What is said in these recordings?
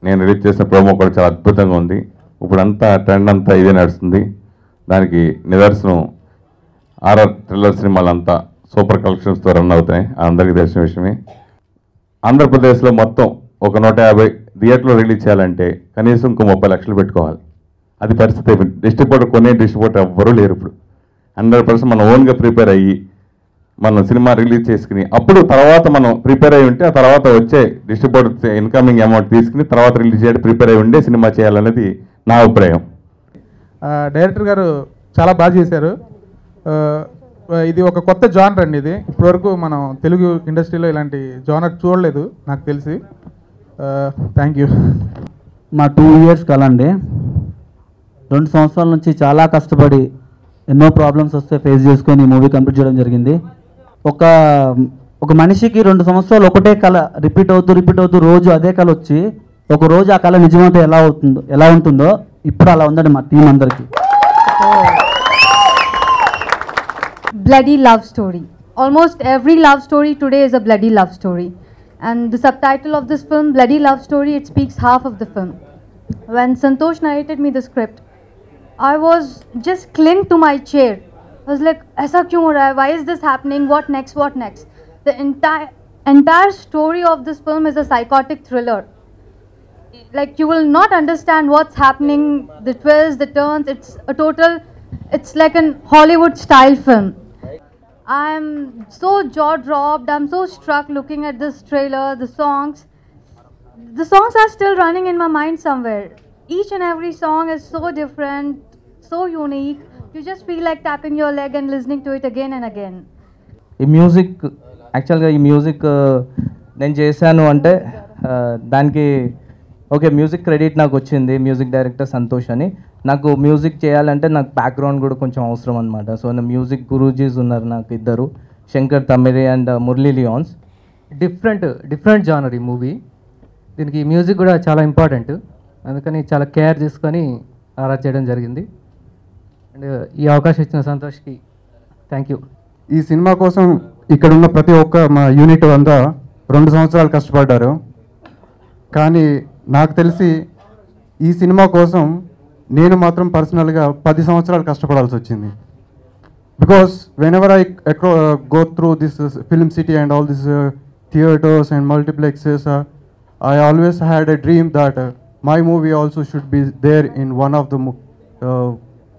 నేను రిలీజ్ చేసిన ప్రోమో కూడా చాలా అద్భుతంగా ఉంది. ఇప్పుడంతా ట్రెండ్ అంతా ఇదే నడుస్తుంది. దానికి నిదర్శనం ఆర్ఆర్ థ్రిల్లర్ సినిమాలంతా సూపర్ కలెక్షన్స్తో రన్ అవుతాయి, అందరికీ తెలిసిన విషయమే. ఆంధ్రప్రదేశ్లో మొత్తం ఒక 150 థియేటర్లో రిలీజ్ చేయాలంటే కనీసం ఇంకో 30 లక్షలు పెట్టుకోవాలి. అది పరిస్థితి. డిస్ట్రిబ్యూటర్ ఎవ్వరూ లేరు. ఇప్పుడు 100% మనం ఓన్గా ప్రిపేర్ అయ్యి మనం సినిమా రిలీజ్ చేసుకుని అప్పుడు తర్వాత మనం ప్రిపేర్ అయ్యి ఉంటే ఆ తర్వాత వచ్చే డిస్ట్రిబ్యూటర్ ఇన్కమింగ్ అమౌంట్ తీసుకుని తర్వాత రిలీజ్ చేయడం ప్రిపేర్ అయ్యి ఉండే సినిమా చేయాలనేది నా అభిప్రాయం. డైరెక్టర్ గారు చాలా బాగా చేశారు. ఇది ఒక కొత్త జానర్ అండి. ఇది ఇప్పటివరకు మనం తెలుగు ఇండస్ట్రీలో ఇలాంటి జానర్ చూడలేదు నాకు తెలిసి. Thank you. మా 2 years కల అండి. 2 సంవత్సరాల నుంచి చాలా కష్టపడి ఎన్నో ప్రాబ్లమ్స్ వస్తే ఫేస్ చేసుకొని మూవీ కంప్లీట్ చేయడం జరిగింది. ఒక మనిషికి 2 సంవత్సరాలు ఒకటే కళ రిపీట్ అవుతూ రోజు అదే కళ వచ్చి ఒక రోజు ఆ కళ నిజమైతే ఎలా ఉంటుందో ఇప్పుడు అలా ఉందండి మా టీం అందరికీ. Bloody love story. Almost every love story today is a bloody love story. And the subtitle of this film, Bloody Love Story, it speaks half of the film. When Santosh narrated me the script, I was just clinged to my chair. I was like, "Aisa kyun ho raha hai? Why is this happening? What next? What next?" The entire story of this film is a psychotic thriller. Like, you will not understand what's happening, the twists, the turns. It's like an Hollywood style film. I'm so jaw-dropped, I'm so struck looking at this trailer, the songs. The songs are still running in my mind somewhere. Each and every song is so different, so unique. You just feel like tapping your leg and listening to it again and again. ఈ music యాక్చువల్గా నేను చేశాను అంటే దానికి okay music credit నాకు వచ్చింది. Music director Santosh అని. నాకు మ్యూజిక్ చేయాలంటే నాకు బ్యాక్గ్రౌండ్ కూడా కొంచెం అవసరం అనమాట. సో నా మ్యూజిక్ గురూజీస్ ఉన్నారు నాకు 2, Shankar Tamiri and Murali Lyons. Different genre ఈ మూవీ. దీనికి మ్యూజిక్ కూడా చాలా ఇంపార్టెంట్, అందుకని చాలా కేర్ తీసుకొని ఆరాధన చేయడం జరిగింది. అండ్ ఈ అవకాశం ఇచ్చిన సంతోష్కి థ్యాంక్ యూ. ఈ సినిమా కోసం ఇక్కడ ఉన్న ప్రతి ఒక్క మా యూనిట్ అంతా 2 సంవత్సరాలు కష్టపడ్డారు. కానీ నాకు తెలిసి ఈ సినిమా కోసం నేను మాత్రం పర్సనల్గా 10 సంవత్సరాలు కష్టపడాల్సి వచ్చింది. Because whenever I go through this film city and all this theatres and multiplexes, I always had a dream that my movie also should be there in one of the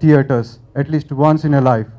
theaters at least once in a life.